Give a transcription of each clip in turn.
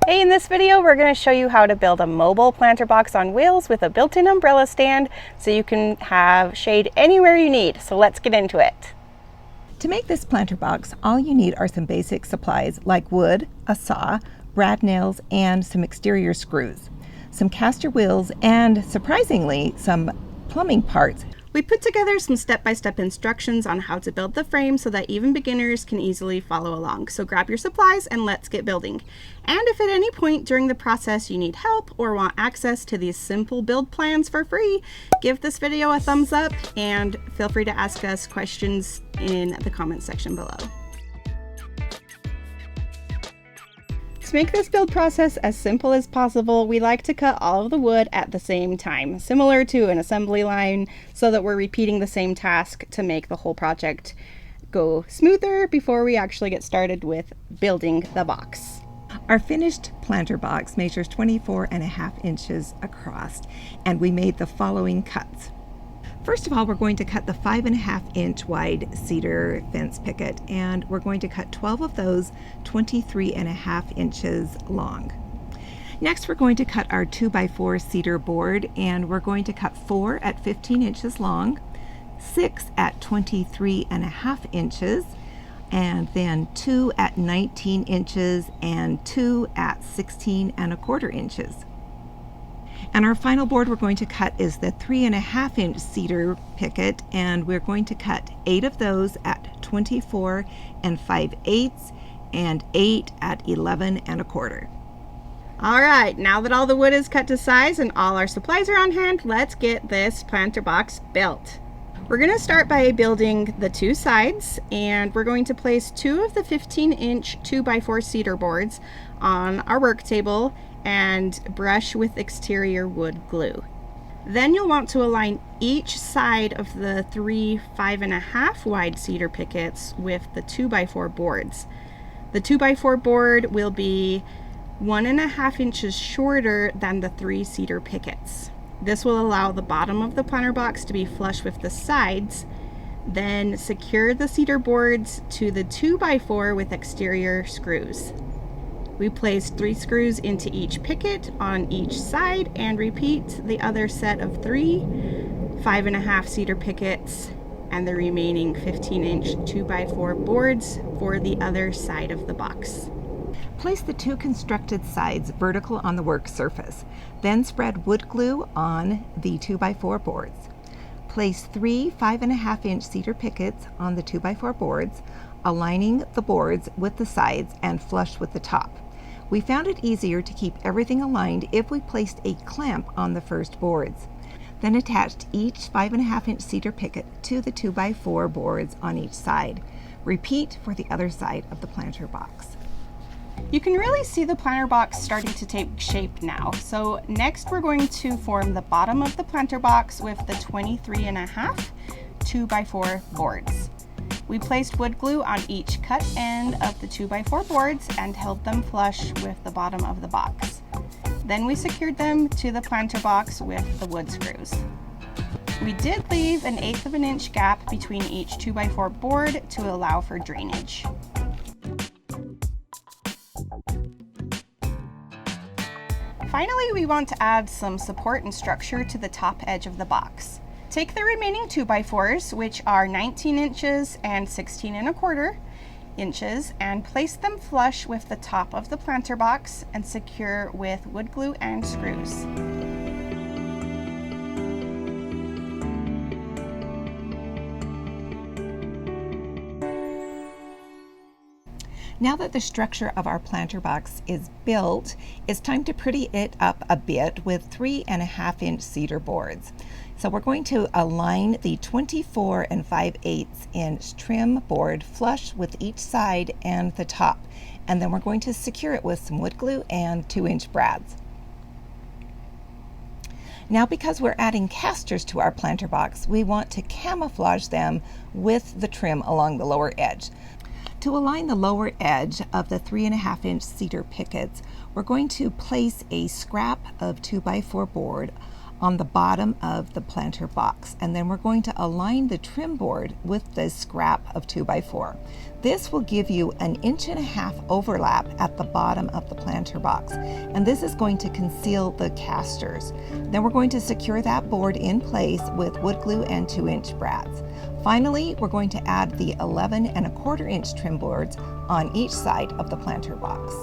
Hey, in this video we're going to show you how to build a mobile planter box on wheels with a built-in umbrella stand so you can have shade anywhere you need. So let's get into it. To make this planter box, all you need are some basic supplies like wood, a saw, brad nails, and some exterior screws, some caster wheels, and surprisingly, some plumbing parts. We put together some step-by-step instructions on how to build the frame so that even beginners can easily follow along. So grab your supplies and let's get building. And if at any point during the process you need help or want access to these simple build plans for free, give this video a thumbs up and feel free to ask us questions in the comment section below. To make this build process as simple as possible, we like to cut all of the wood at the same time, similar to an assembly line, so that we're repeating the same task to make the whole project go smoother before we actually get started with building the box. Our finished planter box measures 24.5 inches across, and we made the following cuts. First of all, we're going to cut the 5.5 inch wide cedar fence picket, and we're going to cut 12 of those 23.5 inches long. Next, we're going to cut our 2x4 cedar board, and we're going to cut 4 at 15 inches long, 6 at 23.5 inches, and then 2 at 19 inches, and 2 at 16.25 inches. And our final board we're going to cut is the 3.5 inch cedar picket, and we're going to cut 8 of those at 24 5/8 and 8 at 11.25. All right, now that all the wood is cut to size and all our supplies are on hand, let's get this planter box built. We're going to start by building the two sides, and we're going to place 2 of the 15-inch 2x4 cedar boards on our work table and brush with exterior wood glue. Then you'll want to align each side of the 3 5.5 wide cedar pickets with the 2x4 boards. The 2x4 board will be 1.5 inches shorter than the 3 cedar pickets. This will allow the bottom of the planter box to be flush with the sides. Then secure the cedar boards to the 2x4 with exterior screws. We place 3 screws into each picket on each side and repeat the other set of 3 5.5 cedar pickets and the remaining 15-inch 2x4 boards for the other side of the box. Place the 2 constructed sides vertical on the work surface. Then spread wood glue on the 2x4 boards. Place 3 5.5 inch cedar pickets on the 2x4 boards, aligning the boards with the sides and flush with the top. We found it easier to keep everything aligned if we placed a clamp on the first boards. Then attached each 5.5 inch cedar picket to the 2x4 boards on each side. Repeat for the other side of the planter box. You can really see the planter box starting to take shape now. So next we're going to form the bottom of the planter box with the 23.5 2x4 boards. We placed wood glue on each cut end of the 2x4 boards and held them flush with the bottom of the box. Then we secured them to the planter box with the wood screws. We did leave an 1/8 of an inch gap between each 2x4 board to allow for drainage. Finally, we want to add some support and structure to the top edge of the box. Take the remaining 2x4s, which are 19 inches and 16.25 inches, and place them flush with the top of the planter box and secure with wood glue and screws. Now that the structure of our planter box is built, it's time to pretty it up a bit with 3.5 inch cedar boards. So we're going to align the 24 5/8 inch trim board flush with each side and the top, and then we're going to secure it with some wood glue and 2-inch brads. Now, because we're adding casters to our planter box, we want to camouflage them with the trim along the lower edge. To align the lower edge of the 3.5 inch cedar pickets, we're going to place a scrap of 2x4 board on the bottom of the planter box, and then we're going to align the trim board with the scrap of 2x4. This will give you an 1.5 inch overlap at the bottom of the planter box, and this is going to conceal the casters. Then we're going to secure that board in place with wood glue and 2-inch brads. Finally, we're going to add the 11.25-inch trim boards on each side of the planter box.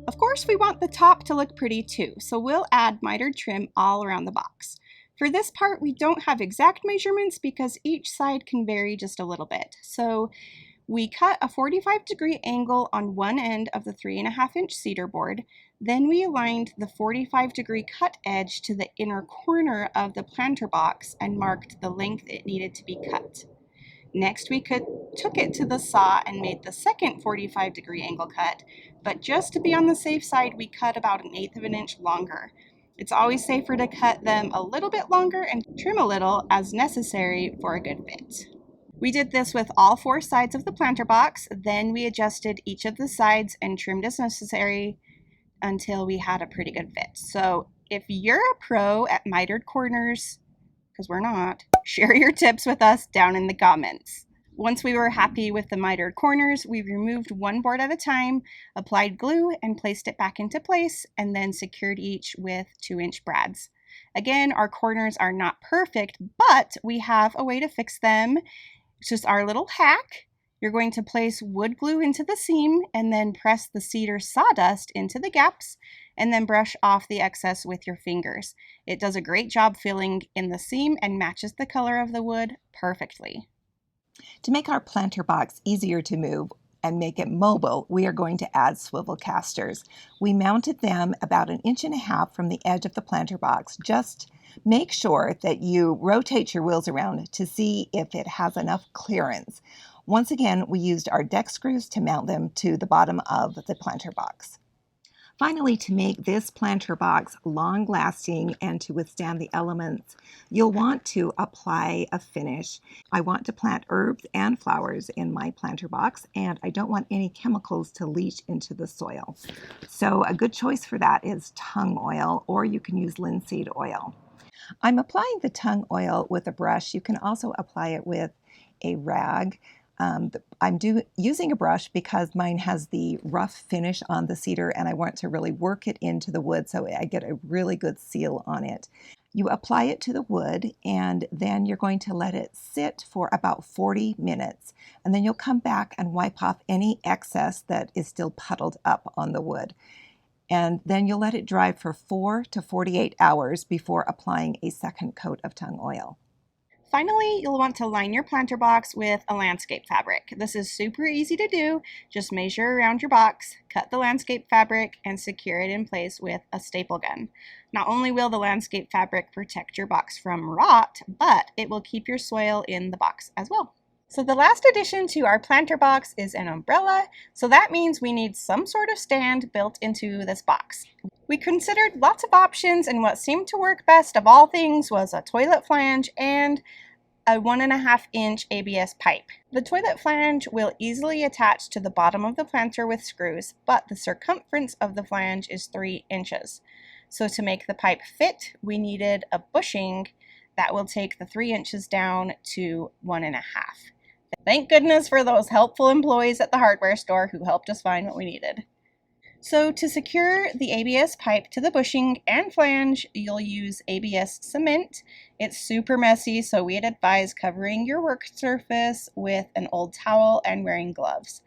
Of course, we want the top to look pretty too, so we'll add mitered trim all around the box. For this part, we don't have exact measurements because each side can vary just a little bit. So we cut a 45-degree angle on one end of the 3.5-inch cedar board. Then we aligned the 45-degree cut edge to the inner corner of the planter box and marked the length it needed to be cut. Next, we took it to the saw and made the second 45-degree angle cut, but just to be on the safe side, we cut about 1/8 of an inch longer. It's always safer to cut them a little bit longer and trim a little as necessary for a good fit. We did this with all 4 sides of the planter box, then we adjusted each of the sides and trimmed as necessary until we had a pretty good fit. So if you're a pro at mitered corners, because we're not, share your tips with us down in the comments. Once we were happy with the mitered corners, we removed one board at a time, applied glue and placed it back into place, and then secured each with 2-inch brads. Again, our corners are not perfect, but we have a way to fix them. It's just our little hack. You're going to place wood glue into the seam and then press the cedar sawdust into the gaps and then brush off the excess with your fingers. It does a great job filling in the seam and matches the color of the wood perfectly. To make our planter box easier to move and make it mobile, we are going to add swivel casters. We mounted them about 1.5 inches from the edge of the planter box. Just make sure that you rotate your wheels around to see if it has enough clearance. Once again, we used our deck screws to mount them to the bottom of the planter box. Finally, to make this planter box long-lasting and to withstand the elements, you'll want to apply a finish. I want to plant herbs and flowers in my planter box, and I don't want any chemicals to leach into the soil. So a good choice for that is tung oil, or you can use linseed oil. I'm applying the tung oil with a brush. You can also apply it with a rag. I'm using a brush because mine has the rough finish on the cedar and I want to really work it into the wood so I get a really good seal on it. You apply it to the wood and then you're going to let it sit for about 40 minutes. And then you'll come back and wipe off any excess that is still puddled up on the wood. And then you'll let it dry for 4 to 48 hours before applying a second coat of tung oil. Finally, you'll want to line your planter box with a landscape fabric. This is super easy to do. Just measure around your box, cut the landscape fabric, and secure it in place with a staple gun. Not only will the landscape fabric protect your box from rot, but it will keep your soil in the box as well. So the last addition to our planter box is an umbrella, so that means we need some sort of stand built into this box. We considered lots of options, and what seemed to work best of all things was a toilet flange and a 1.5-inch ABS pipe. The toilet flange will easily attach to the bottom of the planter with screws, but the circumference of the flange is 3 inches. So to make the pipe fit, we needed a bushing that will take the 3 inches down to 1.5. Thank goodness for those helpful employees at the hardware store who helped us find what we needed. So to secure the ABS pipe to the bushing and flange, you'll use ABS cement. It's super messy, so we'd advise covering your work surface with an old towel and wearing gloves.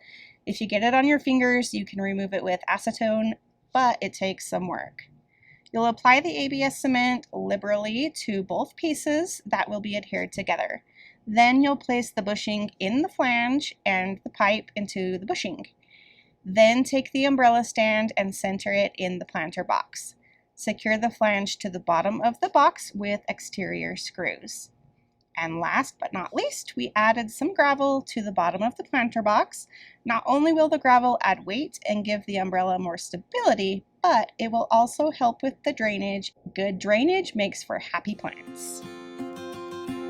If you get it on your fingers, you can remove it with acetone, but it takes some work. You'll apply the ABS cement liberally to both pieces that will be adhered together. Then you'll place the bushing in the flange and the pipe into the bushing. Then take the umbrella stand and center it in the planter box. Secure the flange to the bottom of the box with exterior screws. And last but not least, we added some gravel to the bottom of the planter box. Not only will the gravel add weight and give the umbrella more stability, but it will also help with the drainage. Good drainage makes for happy plants.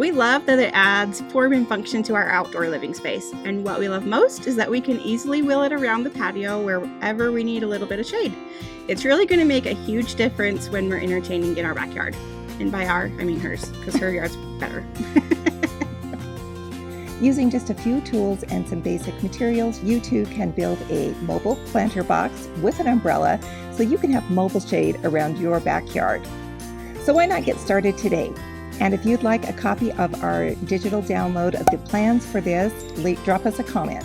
We love that it adds form and function to our outdoor living space, and what we love most is that we can easily wheel it around the patio wherever we need a little bit of shade. It's really going to make a huge difference when we're entertaining in our backyard. And by our, I mean hers, because her yard's better. Using just a few tools and some basic materials, you too can build a mobile planter box with an umbrella so you can have mobile shade around your backyard. So why not get started today? And if you'd like a copy of our digital download of the plans for this, drop us a comment.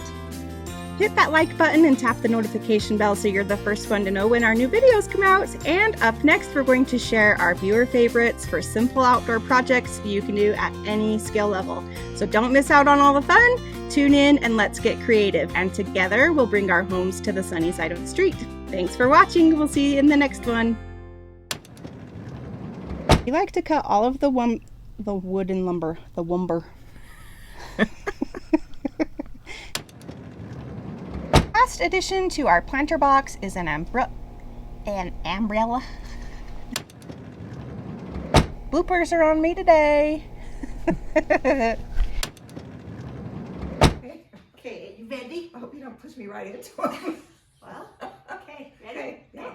Hit that like button and tap the notification bell so you're the first one to know when our new videos come out. And up next, we're going to share our viewer favorites for simple outdoor projects you can do at any skill level. So don't miss out on all the fun. Tune in and let's get creative. And together, we'll bring our homes to the sunny side of the street. Thanks for watching. We'll see you in the next one. We like to cut all of the wood and lumber, the wumber. Last addition to our planter box is an umbrella. Bloopers are on me today. Okay, you ready? I hope you don't push me right into it. Well, okay, ready? Okay, yeah.